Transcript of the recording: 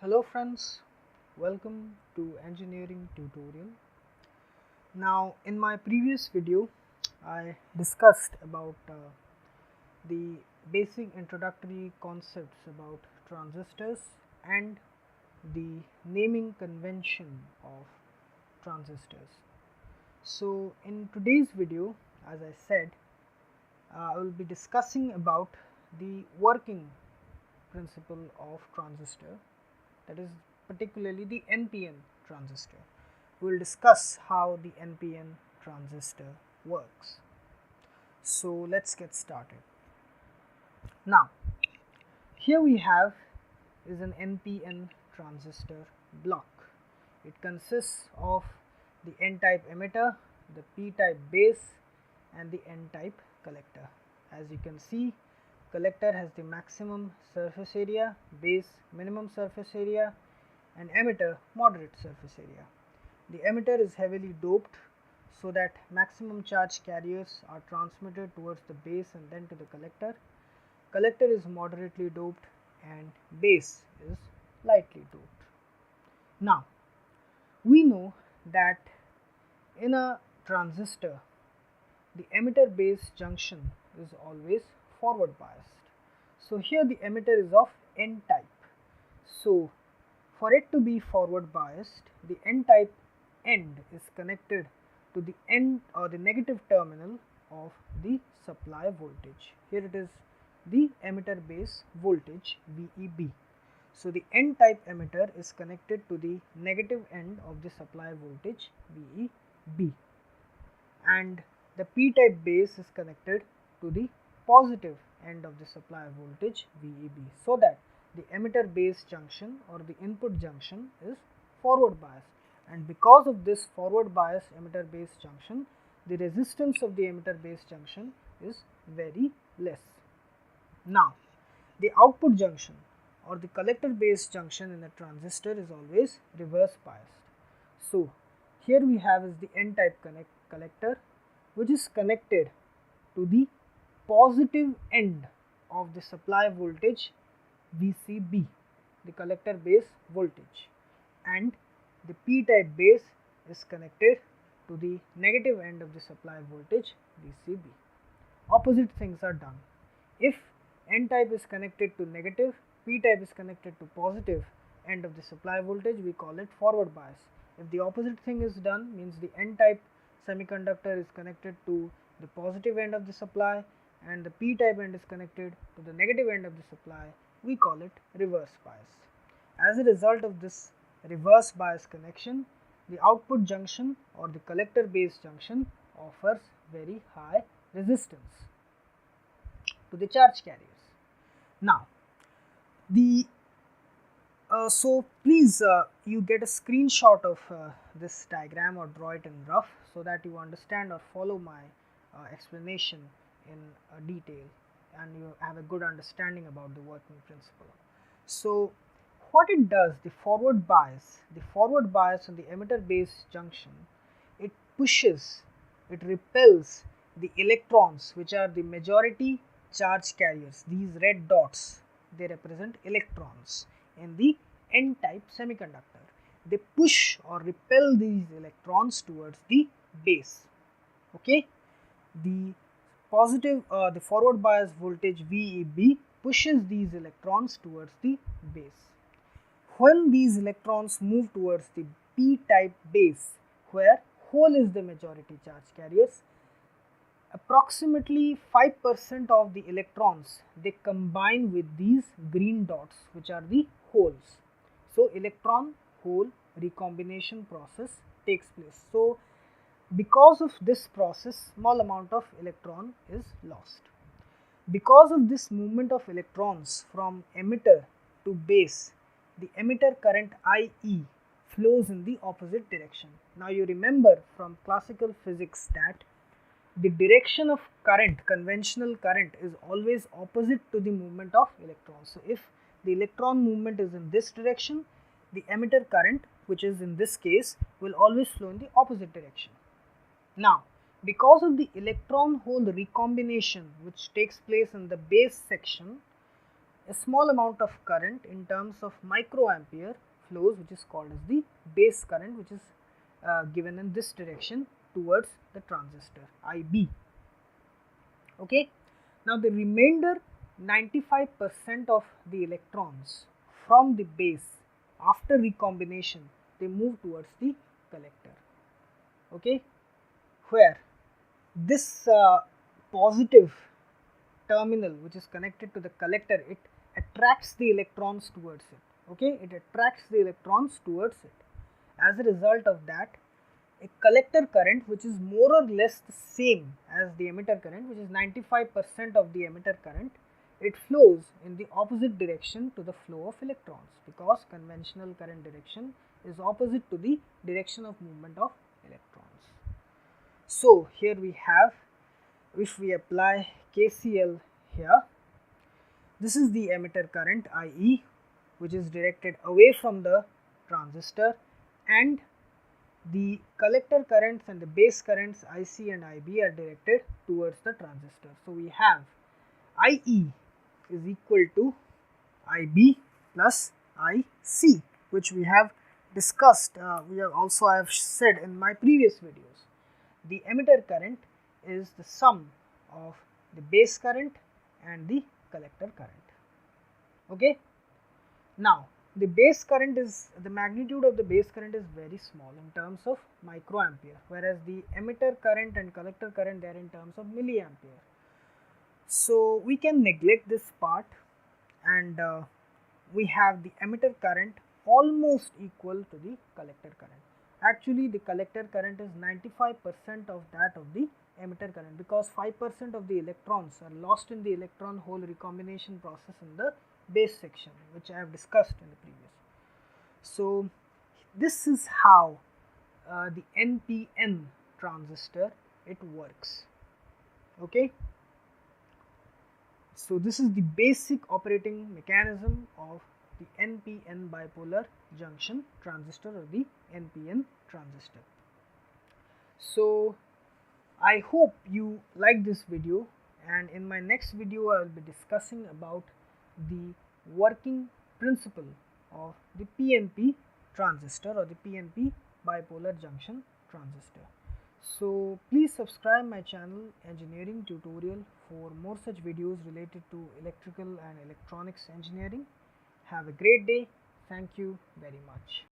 Hello friends, welcome to engineering tutorial. Now in my previous video I discussed about the basic introductory concepts about transistors and the naming convention of transistors. So in today's video, as I said, I will be discussing about the working principle of transistor, that is particularly the NPN transistor. We will discuss how the NPN transistor works. So let's get started. Now here we have is an NPN transistor block. It consists of the N-type emitter, the P-type base and the N-type collector. As you can see, collector has the maximum surface area, base minimum surface area and emitter moderate surface area. The emitter is heavily doped so that maximum charge carriers are transmitted towards the base and then to the collector. Collector is moderately doped and base is lightly doped. Now we know that in a transistor the emitter base junction is always forward biased. So here the emitter is of N type. So for it to be forward biased, the N type end is connected to the end or the negative terminal of the supply voltage. Here it is the emitter base voltage VEB. So the N type emitter is connected to the negative end of the supply voltage VEB, and the P type base is connected to the positive end of the supply voltage VEB, so that the emitter base junction or the input junction is forward biased, and because of this forward bias emitter base junction, the resistance of the emitter base junction is very less. Now the output junction or the collector base junction in a transistor is always reverse biased. So here we have is the N type collector, which is connected to the positive end of the supply voltage VCB, the collector base voltage, and the P type base is connected to the negative end of the supply voltage VCB. Opposite things are done. If N type is connected to negative, P type is connected to positive end of the supply voltage, we call it forward bias. If the opposite thing is done, means the N type semiconductor is connected to the positive end of the supply and the P type end is connected to the negative end of the supply, we call it reverse bias. As a result of this reverse bias connection, the output junction or the collector base junction offers very high resistance to the charge carriers. Now the so please you get a screenshot of this diagram or draw it in rough so that you understand or follow my explanation in detail and you have a good understanding about the working principle. So what it does, the forward bias on the emitter base junction, it pushes, it repels the electrons, which are the majority charge carriers. These red dots, they represent electrons in the N type semiconductor. They push or repel these electrons towards the base. Okay, the positive the forward bias voltage VEB pushes these electrons towards the base. When these electrons move towards the P type base, where hole is the majority charge carriers, approximately 5% of the electrons, they combine with these green dots, which are the holes. So electron hole recombination process takes place. So because of this process, small amount of electron is lost. Because of this movement of electrons from emitter to base, the emitter current IE flows in the opposite direction. Now you remember from classical physics that the direction of current, conventional current, is always opposite to the movement of electrons. So if the electron movement is in this direction, the emitter current, which is in this case, will always flow in the opposite direction. Now because of the electron hole recombination which takes place in the base section, a small amount of current in terms of microampere flows, which is called as the base current, which is given in this direction towards the transistor IB. Okay. Now the remainder 95% of the electrons from the base after recombination, they move towards the collector. Okay, where this positive terminal which is connected to the collector, it attracts the electrons towards it. Okay, it attracts the electrons towards it. As a result of that, a collector current which is more or less the same as the emitter current, which is 95% of the emitter current, it flows in the opposite direction to the flow of electrons, because conventional current direction is opposite to the direction of movement of electrons. So here we have, if we apply KCL here, this is the emitter current IE, which is directed away from the transistor, and the collector currents and the base currents IC and IB are directed towards the transistor. So we have IE is equal to IB plus IC, which we have discussed. I have said in my previous videos, the emitter current is the sum of the base current and the collector current. Okay. Now the base current is, the magnitude of the base current is very small in terms of microampere, whereas the emitter current and collector current, they are in terms of milliampere. So we can neglect this part, and we have the emitter current almost equal to the collector current. Actually the collector current is 95% of that of the emitter current, because 5% of the electrons are lost in the electron hole recombination process in the base section, which I have discussed in the previous. So this is how the NPN transistor, it works. Okay. So this is the basic operating mechanism of the NPN bipolar junction transistor, or the NPN transistor. So I hope you like this video, and in my next video I will be discussing about the working principle of the PNP transistor, or the PNP bipolar junction transistor. So please subscribe my channel Engineering Tutorial for more such videos related to electrical and electronics engineering. Have a great day. Thank you very much.